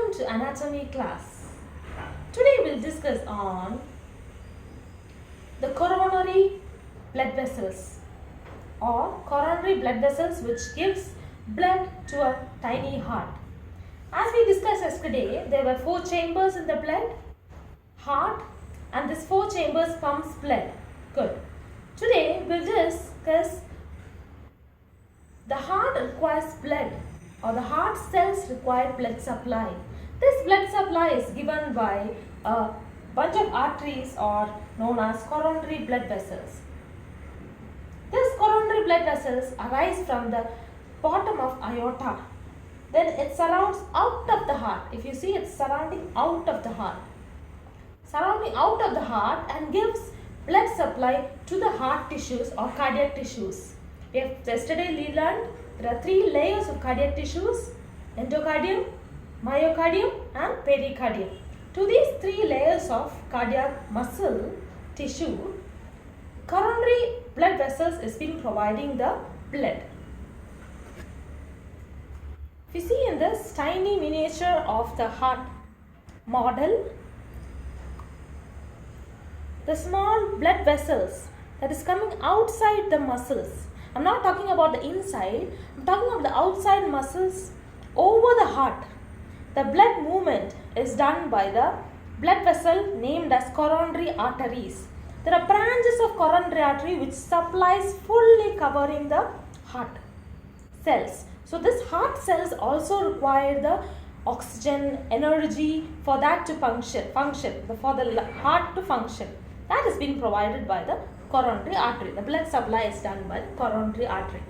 Welcome to anatomy class. Today we'll discuss on the coronary blood vessels or coronary blood vessels which gives blood to a tiny heart. As we discussed yesterday, there were 4 chambers in the blood, heart, and these 4 chambers pumps blood. Good. Today we'll discuss the heart requires blood or the heart cells require blood supply. This blood supply is given by a bunch of arteries or known as coronary blood vessels. These coronary blood vessels arise from the bottom of aorta. Then it surrounds out of the heart. If you see, it's surrounding out of the heart. Surrounding out of the heart and gives blood supply to the heart tissues or cardiac tissues. We have yesterday learned there are 3 layers of cardiac tissues: endocardium, myocardium and pericardium. To these 3 layers of cardiac muscle tissue, coronary blood vessels is being providing the blood. If you see in this tiny miniature of the heart model, the small blood vessels that is coming outside the muscles. I'm not talking about the inside, I'm talking about the outside muscles over the heart. The blood movement is done by the blood vessel named as coronary arteries. There are branches of coronary artery which supplies fully covering the heart cells. So this heart cells also require the oxygen, energy for that to function, for the heart to function. That is being provided by the coronary artery. The blood supply is done by the coronary artery.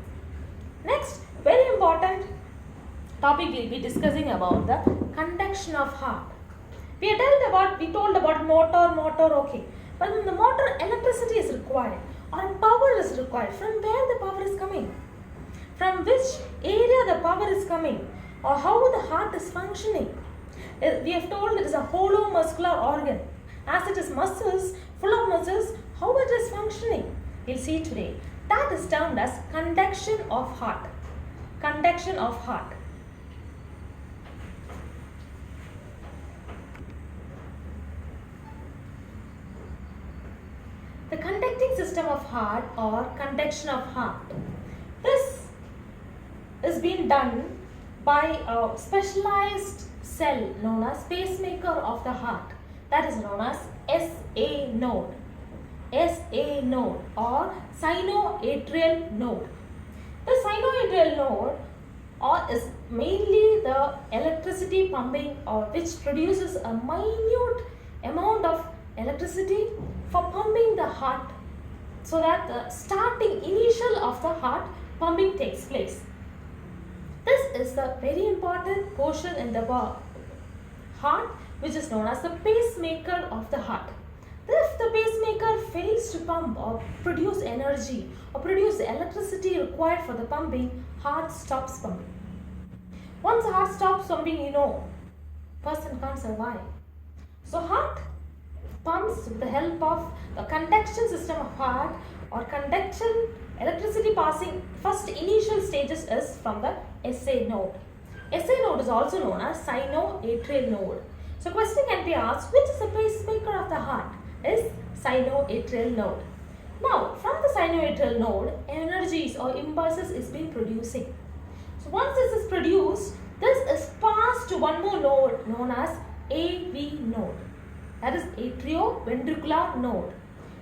Next, very important topic we'll be discussing about the conduction of heart. We told about motor, okay. But in the motor, electricity is required or power is required. From where the power is coming? From which area the power is coming? Or how the heart is functioning? We have told it is a hollow muscular organ. As it is muscles, full of muscles, how it is functioning? We'll see today. That is termed as conduction of heart. Conduction of heart. The conducting system of heart or conduction of heart. This is being done by a specialized cell known as pacemaker of the heart. That is known as SA node. SA node or sinoatrial node. The sinoatrial node is mainly the electricity pumping or which produces a minute amount of electricity for pumping the heart so that the starting initial of the heart pumping takes place. This is the very important portion in the heart which is known as the pacemaker of the heart. If the pacemaker fails to pump or produce energy or produce the electricity required for the pumping, heart stops pumping. Once the heart stops pumping, person can't survive. So heart pumps with the help of the conduction system of heart or conduction electricity passing first initial stages is from the SA node. SA node is also known as sinoatrial node. So question can be asked, which is the pacemaker of the heart? Is sinoatrial node. Now from the sinoatrial node, energies or impulses is being producing. So once this is produced, this is passed to one more node known as AV node. That is atrioventricular node.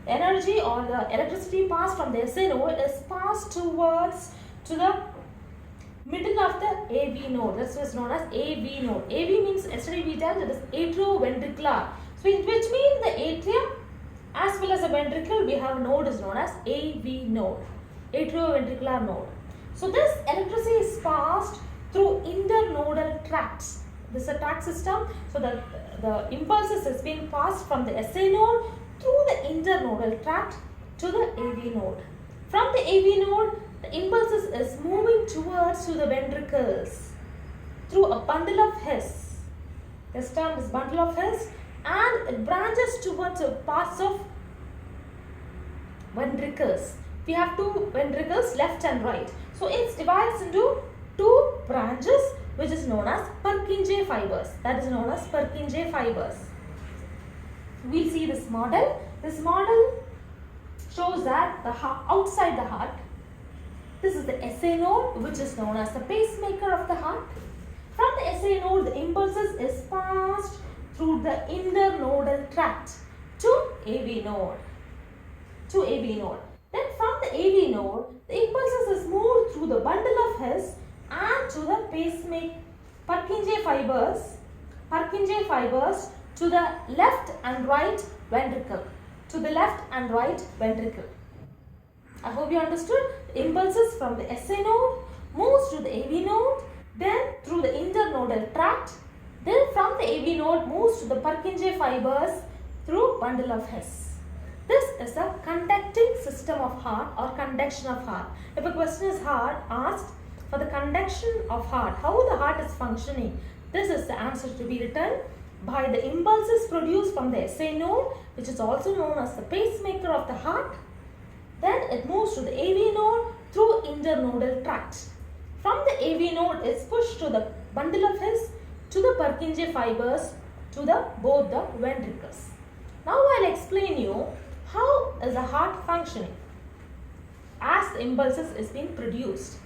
Energy or the electricity passed from the SA node is passed towards to the middle of the AV node. This is known as AV node. AV means, yesterday we told it is atrioventricular. So which means the atrium as well as the ventricle, we have a node is known as AV node. Atrioventricular node. So this electricity is passed through internodal tracts. This is a tract system. So the impulses is being passed from the SA node through the internodal tract to the AV node. From the AV node, the impulses is moving towards to the ventricles through a bundle of His. This term is bundle of His, and it branches towards parts of ventricles. We have 2 ventricles, left and right. So it divides into 2 branches which is known as Purkinje fibers. That is known as Purkinje fibers. We'll see this model. This model shows that outside the heart, this is the SA node, which is known as the pacemaker of the heart. From the SA node, the impulses is passed through the internodal tract to AV node. Then from the AV node, the impulses is moved through the bundle of His and to the pacemaker Purkinje fibers to the left and right ventricle. I hope you understood. The impulses from the SA node moves to the AV node, then through the internodal tract, then from the AV node moves to the Purkinje fibers through bundle of His. This is a conducting system of heart or conduction of heart. If a question is asked for the conduction of heart, how the heart is functioning, this is the answer to be written by the impulses produced from the SA node, which is also known as the pacemaker of the heart. Then it moves to the AV node through internodal tract. From the AV node is pushed to the bundle of His to the Purkinje fibers to both the ventricles. Now I'll explain you how is the heart functioning as the impulses is being produced.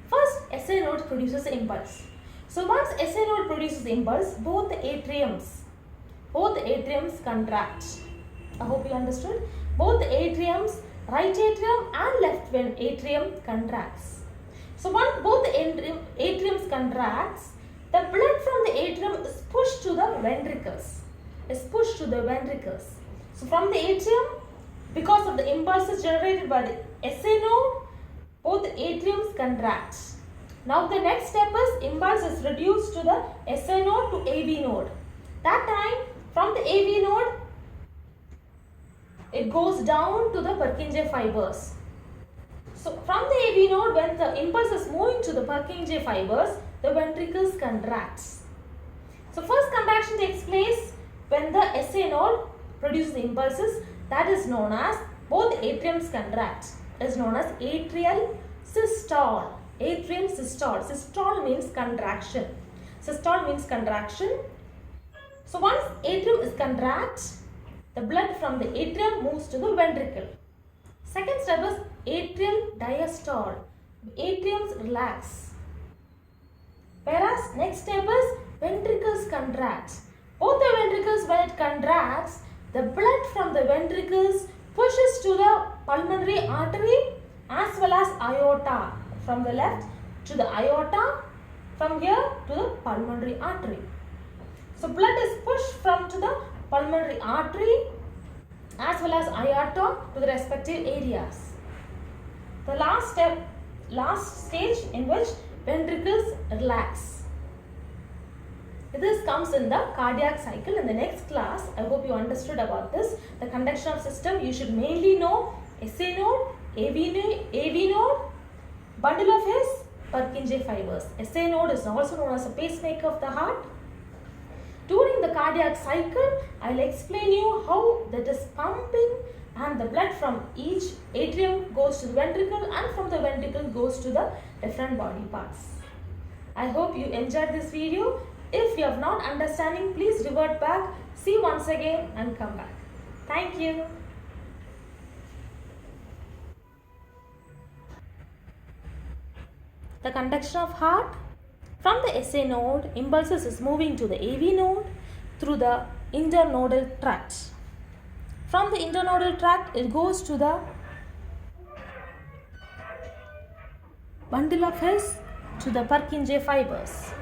First, SA node produces the impulse. So once SA node produces the impulse, both the atriums contract. I hope you understood. Both the atriums, right atrium and left atrium contracts. So once both the atriums contracts, the blood from the atrium is pushed to the ventricles. So from the atrium, because of the impulses generated by the SA node, both the atriums contract. Now the next step is impulse is reduced to the SA node to AV node. That time from the AV node, it goes down to the Purkinje fibers. So from the AV node, when the impulse is moving to the Purkinje fibers, the ventricles contracts. So first contraction takes place when the SA node produces the impulses, that is known as both atriums contract, is known as atrial systole. Systole means contraction. So once atrium is contract, the blood from the atrium moves to the ventricle. Second step is atrial diastole. Atriums relax. Whereas next step is ventricles contract. Both the ventricles, when it contracts, the blood from the ventricles pushes to the pulmonary artery as well as aorta. From the left to the aorta, from here to the pulmonary artery. So blood is pushed to the pulmonary artery as well as aorta to the respective areas. The last stage in which ventricles relax. This comes in the cardiac cycle. In the next class, I hope you understood about this. The conduction of system, you should mainly know SA node, AV node, bundle of His, Purkinje fibers. SA node is also known as a pacemaker of the heart. During the cardiac cycle, I will explain you how that is pumping and the blood from each atrium goes to the ventricle and from the ventricle goes to the different body parts. I hope you enjoyed this video. If you have not understanding, please revert back, see once again and come back. Thank you. The conduction of heart. From the SA node, impulses is moving to the AV node through the internodal tract. From the internodal tract, it goes to the bundle of His to the Purkinje fibers.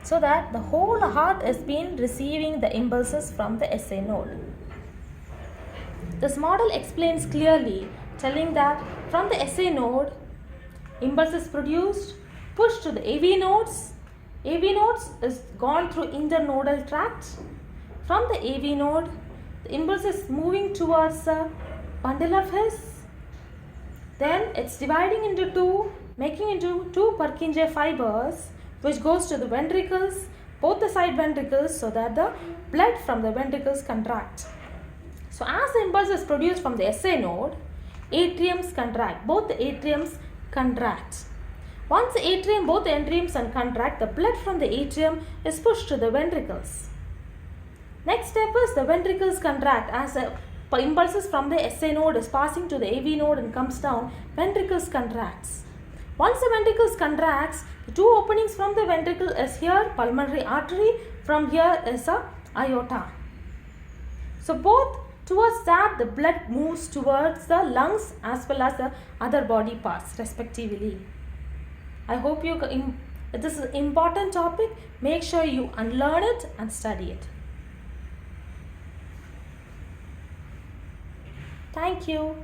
So that the whole heart is being receiving the impulses from the SA node. This model explains clearly, telling that from the SA node, impulse is produced, pushed to the AV nodes. AV nodes is gone through internodal tract. From the AV node, the impulse is moving towards the bundle of His. Then it's dividing into two, making into two Purkinje fibers, which goes to the ventricles, both the side ventricles, so that the blood from the ventricles contract. So as the impulse is produced from the SA node, atriums contract. Both the atriums contract. Once both the atriums contract, the blood from the atrium is pushed to the ventricles. Next step is the ventricles contract. As impulses from the SA node is passing to the AV node and comes down, ventricles contracts. Once the ventricles contracts, the two openings from the ventricle is here, pulmonary artery, from here is a aorta. So both towards that the blood moves towards the lungs as well as the other body parts respectively. I hope this is an important topic. Make sure you unlearn it and study it. Thank you.